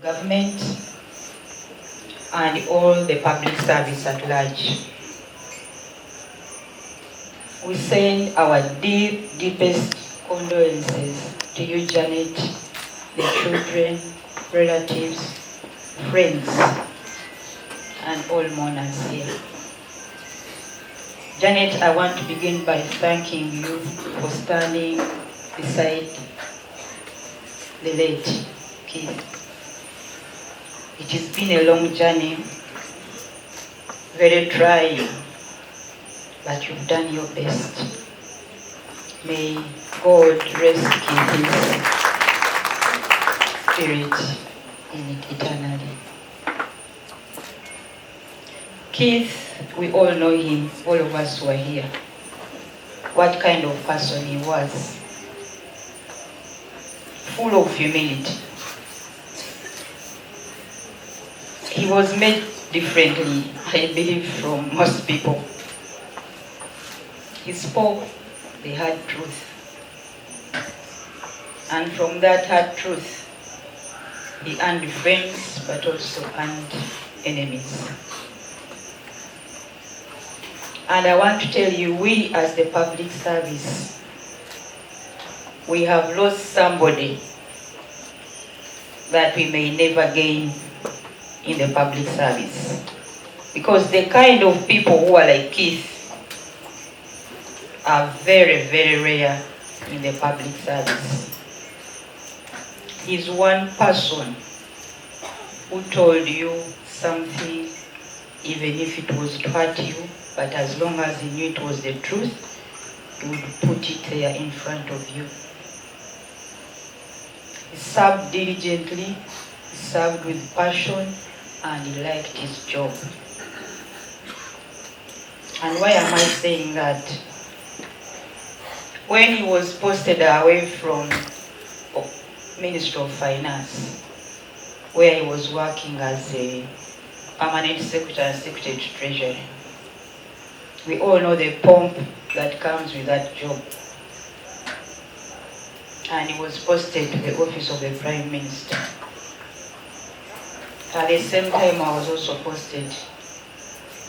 government and all the public service at large. We send our deepest condolences to you, Janet, the children, relatives, friends, and all mourners here. Janet, I want to begin by thanking you for standing beside the late Keith. It has been a long journey, very trying, but you've done your best. May God rest his spirit in it eternally. Keith, we all know him, all of us who are here. What kind of person he was. Full of humility. He was made differently, I believe, from most people. He spoke the hard truth. And from that hard truth, he earned friends, but also earned enemies. And I want to tell you, we as the public service, we have lost somebody that we may never gain in the public service. Because the kind of people who are like Keith are very, very rare in the public service. He's one person who told you something, even if it was to hurt you, but as long as he knew it was the truth, he would put it there in front of you. He served diligently, he served with passion, and he liked his job. And why am I saying that? When he was posted away from Ministry of Finance, where he was working as a permanent secretary and secretary to Treasury, we all know the pomp that comes with that job. And he was posted to the office of the Prime Minister. At the same time, I was also posted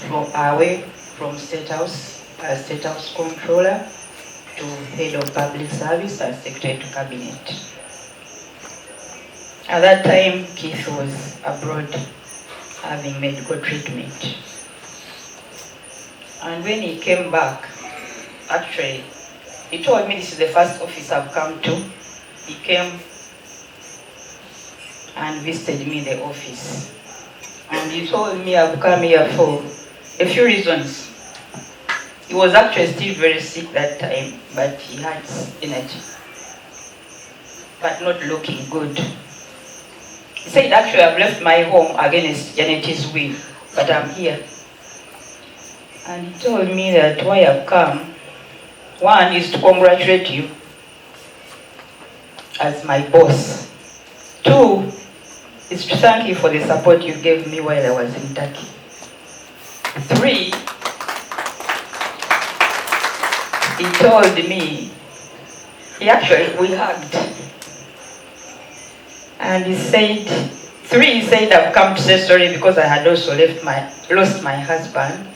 away from State House as State House Controller to Head of Public Service as Secretary to Cabinet. At that time, Keith was abroad having medical treatment. And when he came back, actually, he told me this is the first office I've come to. He came and visited me in the office. And he told me I've come here for a few reasons. He was actually still very sick that time, but he had energy, but not looking good. He said, actually, I've left my home against Janet's will, but I'm here. And he told me that why I've come, one is to congratulate you as my boss. Two is to thank you for the support you gave me while I was in Turkey. Three, he told me, we hugged. And he said, he said, I've come to say sorry because I had also lost my husband,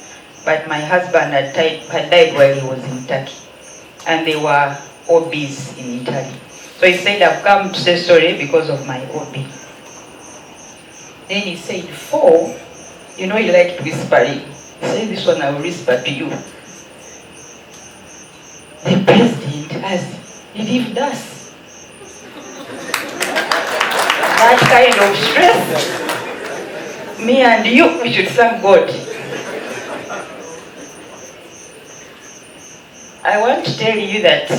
but my husband had died while he was in Turkey. And they were OBs in Italy. So he said, I've come to say sorry because of my OB. Then he said, 4, you know, he liked whispering. He said, this one I will whisper to you. The president has relieved us. That kind of stress, me and you, we should thank God. I want to tell you that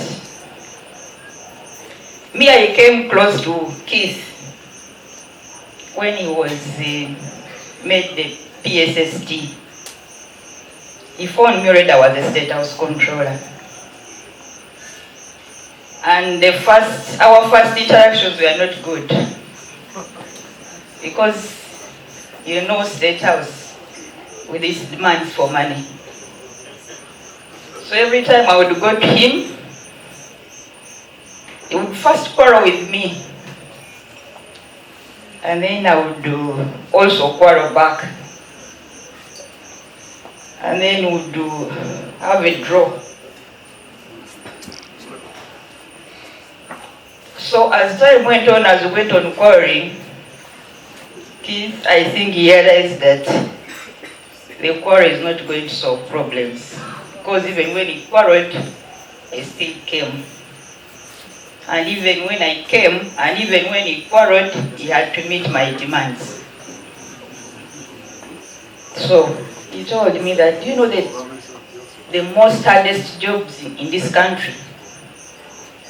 I came close to Keith when he was made the PSST. He phoned me already, I was the State House Controller. And our first interactions were not good. Because, you know, State House with its demands for money. So every time I would go to him, he would first quarrel with me. And then I would also quarrel back. And then would have a draw. So as time went on, as we went on quarreling, Keith, I think he realized that the quarrel is not going to solve problems. Because even when he quarreled, I still came. And even when I came, and even when he quarreled, he had to meet my demands. So he told me that, you know, that the most hardest jobs in this country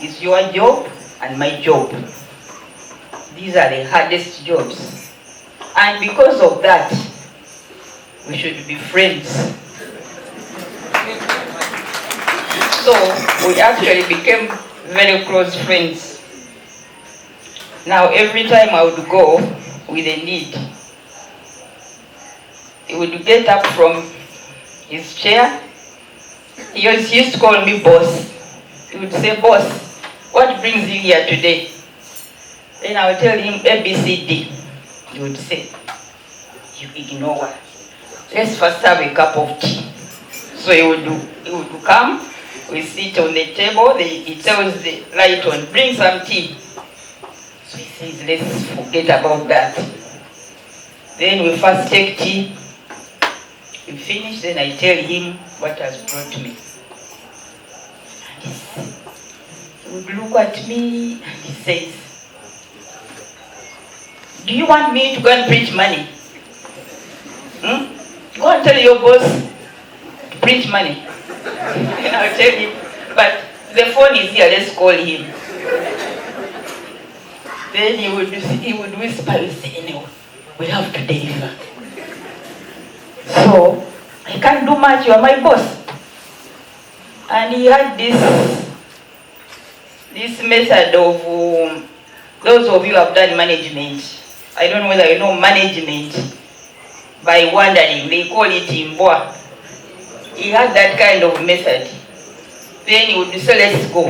is your job and my job. These are the hardest jobs. And because of that, we should be friends. So we actually became very close friends. Now every time I would go with a need, he would get up from his chair. He used to call me boss. He would say, boss, what brings you here today? Then I would tell him ABCD. He would say, you ignore what? Let's first have a cup of tea. So he would come, we sit on the table, he tells the light on, bring some tea. So he says, let's forget about that. Then we first take tea. We finish, then I tell him what has brought me. And he would look at me and he says, do you want me to go and print money? Go and tell your boss to print money. And I'll tell him, but the phone is here, let's call him. Then he would whisper and say, anyway, we have to deliver. So, I can't do much, you are my boss. And he had this method of, those of you who have done management, I don't know whether you know management by wandering, they call it imboa. He had that kind of method. Then he would say, let's go.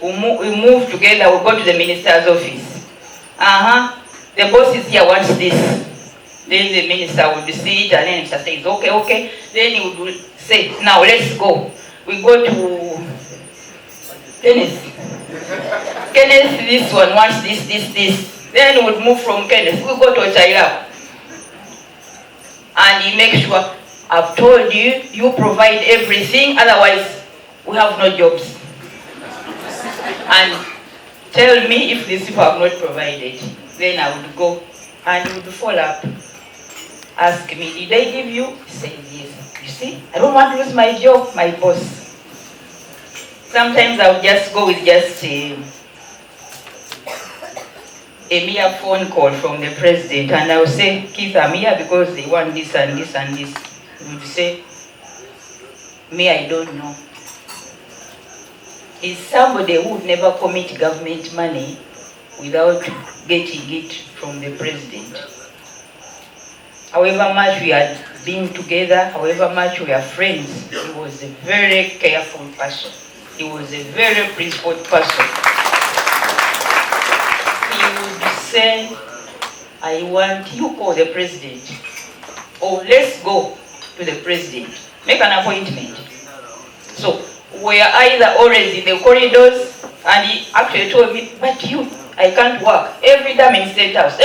We move together, we'll go to the minister's office. The boss is here, wants this. Then the minister would see it and then the minister says, okay. Then he would say, now let's go. We go to Kenneth. Kenneth, this one wants this. Then we would move from Kenneth, we go to Ochaila. And he makes sure, I've told you, you provide everything, otherwise we have no jobs. And tell me if these people have not provided. Then I would go and he would follow up. Ask me, did I give you? He said, yes. You see, I don't want to lose my job, my boss. Sometimes I would just go with just a mere phone call from the president and I would say, Keith, I'm here because they want this and this and this. He would say, me, I don't know. He's somebody who would never commit government money without getting it from the president. However much we had been together, however much we are friends, he was a very careful person. He was a very principled person. He would say, I want you call the president. Or let's go to the president. Make an appointment. So we are either always in the corridors, and he actually told me, but you, I can't work. Every time in State House.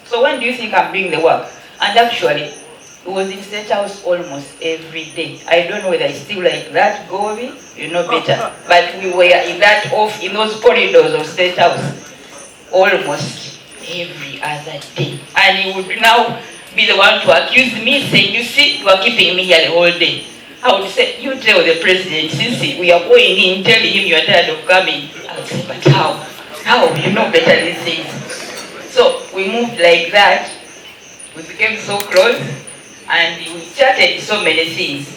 So when do you think I'm doing the work? And actually, it was in State House almost every day. I don't know whether it's still like that, Govi, you know better. But we were in those corridors of State House almost every other day. And he would now be the one to accuse me, saying, you see, you are keeping me here the whole day. I would say, you tell the president, since we are going in, telling him you are tired of coming. I would say, but how? How? You know better these things. So we moved like that. We became so close and we chatted so many things.